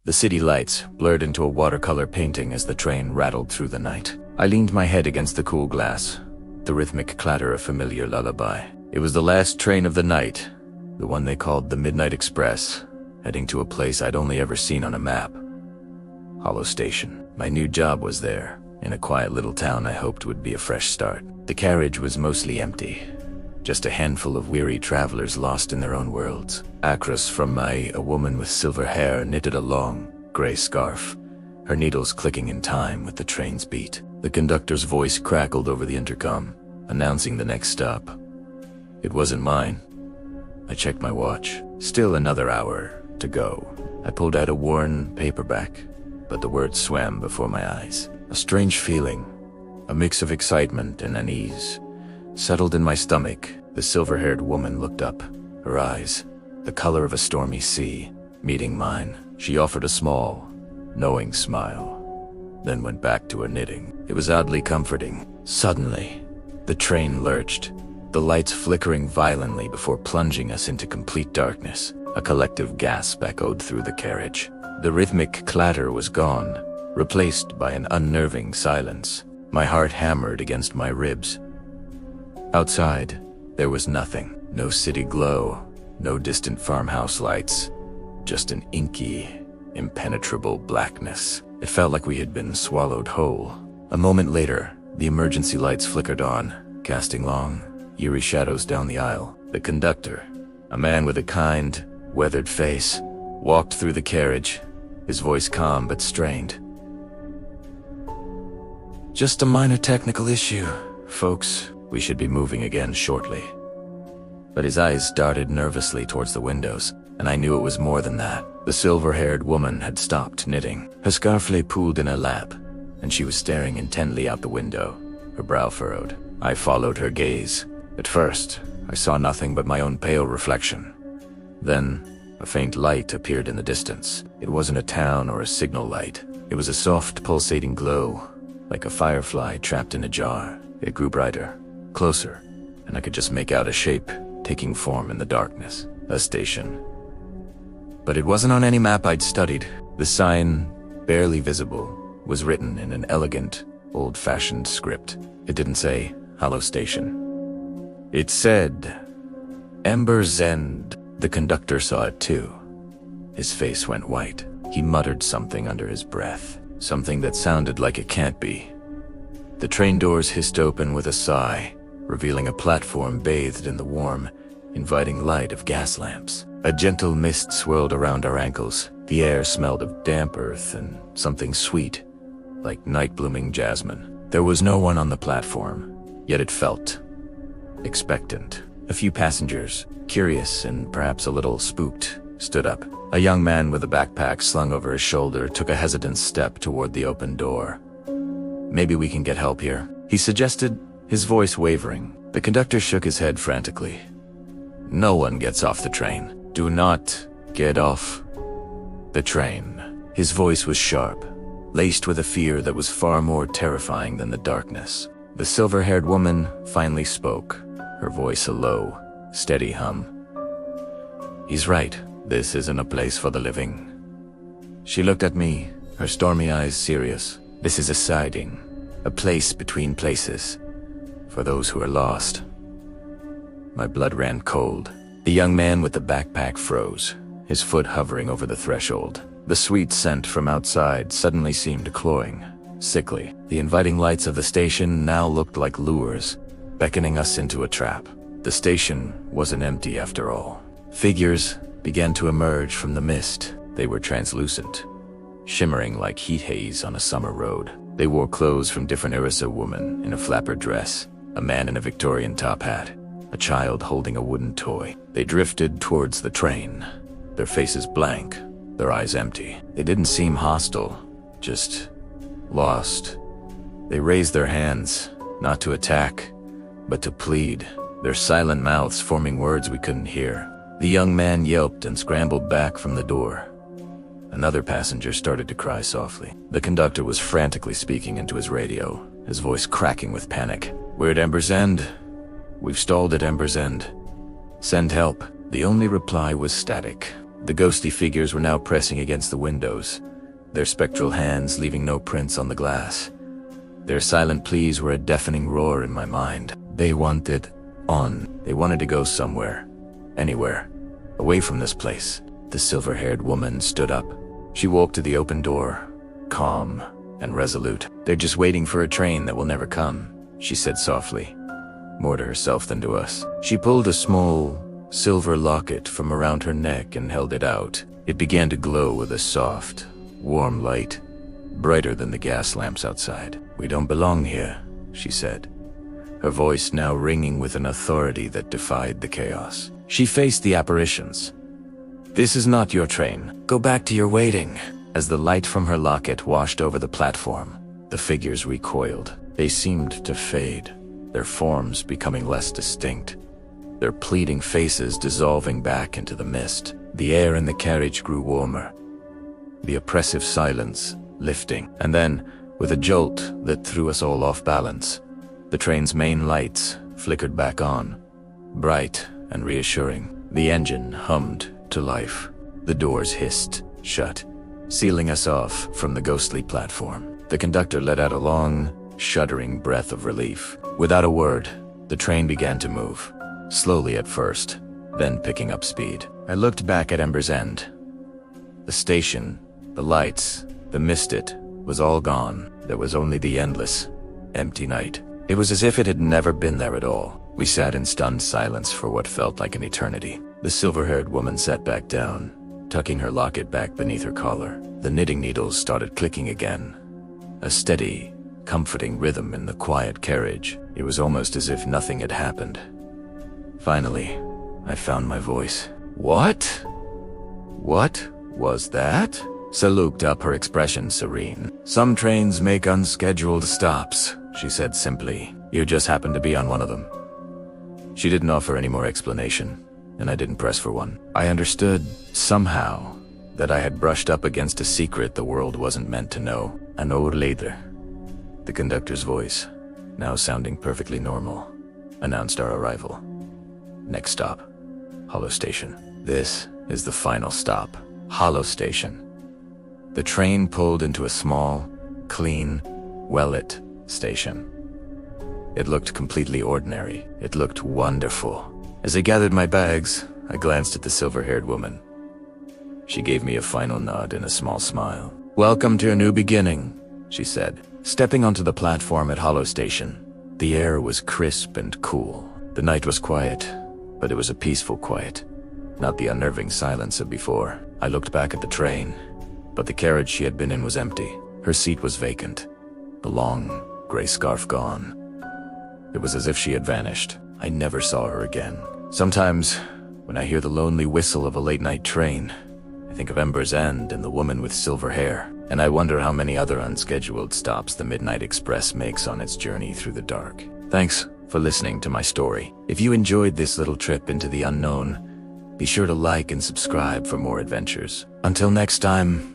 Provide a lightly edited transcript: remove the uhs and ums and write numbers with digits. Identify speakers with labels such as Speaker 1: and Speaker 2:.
Speaker 1: The city lights blurred into a watercolor painting as the train rattled through the night. I leaned my head against the cool glass, the rhythmic clatter a familiar lullaby. It was the last train of the night, the one they called the Midnight Express, heading to a place I'd only ever seen on a map. Hollow Station. My new job was there, in a quiet little town I hoped would be a fresh start. The carriage was mostly empty, just a handful of weary travelers lost in their own worlds. Across from me, a woman with silver hair knitted a long, gray scarf, her needles clicking in time with the train's beat. The conductor's voice crackled over the intercom, announcing the next stop. It wasn't mine. I checked my watch. Still another hour to go. I pulled out a worn paperback, but the words swam before my eyes. A strange feeling, a mix of excitement and unease, settled in my stomach. The silver-haired woman looked up, her eyes, the color of a stormy sea, meeting mine. She offered a small, knowing smile, then went back to her knitting. It was oddly comforting. Suddenly, the train lurched, the lights flickering violently before plunging us into complete darkness. A collective gasp echoed through the carriage. The rhythmic clatter was gone, replaced by an unnerving silence. My heart hammered against my ribs. Outside, there was nothing. No city glow, no distant farmhouse lights, just an inky, impenetrable blackness. It felt like we had been swallowed whole. A moment later, the emergency lights flickered on, casting long, eerie shadows down the aisle. The conductor, a man with a kind, weathered face, walked through the carriage, his voice calm but strained. "Just a minor technical issue, folks. We should be moving again shortly." But his eyes darted nervously towards the windows, and I knew it was more than that. The silver-haired woman had stopped knitting. Her scarf lay pooled in her lap, and she was staring intently out the window, her brow furrowed. I followed her gaze. At first, I saw nothing but my own pale reflection. Then, a faint light appeared in the distance. It wasn't a town or a signal light. It was a soft, pulsating glow, like a firefly trapped in a jar. It grew brighter, closer, and I could just make out a shape taking form in the darkness. A station. But it wasn't on any map I'd studied. The sign, barely visible, was written in an elegant, old-fashioned script. It didn't say Hollow Station. It said Ember's End. The conductor saw it too. His face went white. He muttered something under his breath, something that sounded like it can't be. The train doors hissed open with a sigh, revealing a platform bathed in the warm, inviting light of gas lamps. A gentle mist swirled around our ankles. The air smelled of damp earth and something sweet, like night-blooming jasmine. There was no one on the platform, yet it felt expectant. A few passengers, curious and perhaps a little spooked, stood up. A young man with a backpack slung over his shoulder took a hesitant step toward the open door. "Maybe we can get help here," he suggested, his voice wavering. The conductor shook his head frantically. "No one gets off the train. Do not get off the train." His voice was sharp, laced with a fear that was far more terrifying than the darkness. The silver-haired woman finally spoke, her voice a low, steady hum. "He's right. This isn't a place for the living." She looked at me, her stormy eyes serious. "This is a siding, a place between places, for those who are lost." My blood ran cold. The young man with the backpack froze, his foot hovering over the threshold. The sweet scent from outside suddenly seemed cloying, sickly. The inviting lights of the station now looked like lures, beckoning us into a trap. The station wasn't empty after all. Figures began to emerge from the mist. They were translucent, shimmering like heat haze on a summer road. They wore clothes from different eras: a woman in a flapper dress, a man in a Victorian top hat, a child holding a wooden toy. They drifted towards the train, their faces blank, their eyes empty. They didn't seem hostile, just lost. They raised their hands, not to attack, but to plead, their silent mouths forming words we couldn't hear. The young man yelped and scrambled back from the door. Another passenger started to cry softly. The conductor was frantically speaking into his radio, his voice cracking with panic. "We're at Ember's End. We've stalled at Ember's End. Send help." The only reply was static. The ghostly figures were now pressing against the windows, their spectral hands leaving no prints on the glass. Their silent pleas were a deafening roar in my mind. They wanted on. They wanted to go somewhere. Anywhere. Away from this place. The silver-haired woman stood up. She walked to the open door, calm and resolute. "They're just waiting for a train that will never come," she said softly, more to herself than to us. She pulled a small silver locket from around her neck and held it out. It began to glow with a soft, warm light, brighter than the gas lamps outside. "We don't belong here," she said, her voice now ringing with an authority that defied the chaos. She faced the apparitions. "This is not your train. Go back to your waiting." As the light from her locket washed over the platform, the figures recoiled. They seemed to fade, their forms becoming less distinct, their pleading faces dissolving back into the mist. The air in the carriage grew warmer, the oppressive silence lifting. And then, with a jolt that threw us all off balance, the train's main lights flickered back on, bright and reassuring. The engine hummed to life. The doors hissed shut, sealing us off from the ghostly platform. The conductor let out a long, shuddering breath of relief. Without a word, the train began to move, slowly at first, then picking up speed. I looked back at Ember's End. The station, the lights, the mist was all gone. There was only the endless, empty night. It was as if it had never been there at all. We sat in stunned silence for what felt like an eternity. The silver-haired woman sat back down, tucking her locket back beneath her collar. The knitting needles started clicking again, a steady, comforting rhythm in the quiet carriage. It was almost as if nothing had happened. Finally, I found my voice. "What? What was that?" Sa looked up, her expression serene. "Some trains make unscheduled stops," she said simply. "You just happened to be on one of them." She didn't offer any more explanation, and I didn't press for one. I understood, somehow, that I had brushed up against a secret the world wasn't meant to know. An hour later, the conductor's voice, now sounding perfectly normal, announced our arrival. Next stop, Hollow Station. "This is the final stop, Hollow Station." The train pulled into a small, clean, well-lit station. It looked completely ordinary. It looked wonderful. As I gathered my bags, I glanced at the silver-haired woman. She gave me a final nod and a small smile. "Welcome to a new beginning," she said, stepping onto the platform at Hollow Station. The air was crisp and cool. The night was quiet, but it was a peaceful quiet, not the unnerving silence of before. I looked back at the train, but the carriage she had been in was empty. Her seat was vacant, the long, gray scarf gone. It was as if she had vanished. I never saw her again. Sometimes, when I hear the lonely whistle of a late-night train, I think of Ember's End and the woman with silver hair, and I wonder how many other unscheduled stops the Midnight Express makes on its journey through the dark. Thanks for listening to my story. If you enjoyed this little trip into the unknown, be sure to like and subscribe for more adventures. Until next time,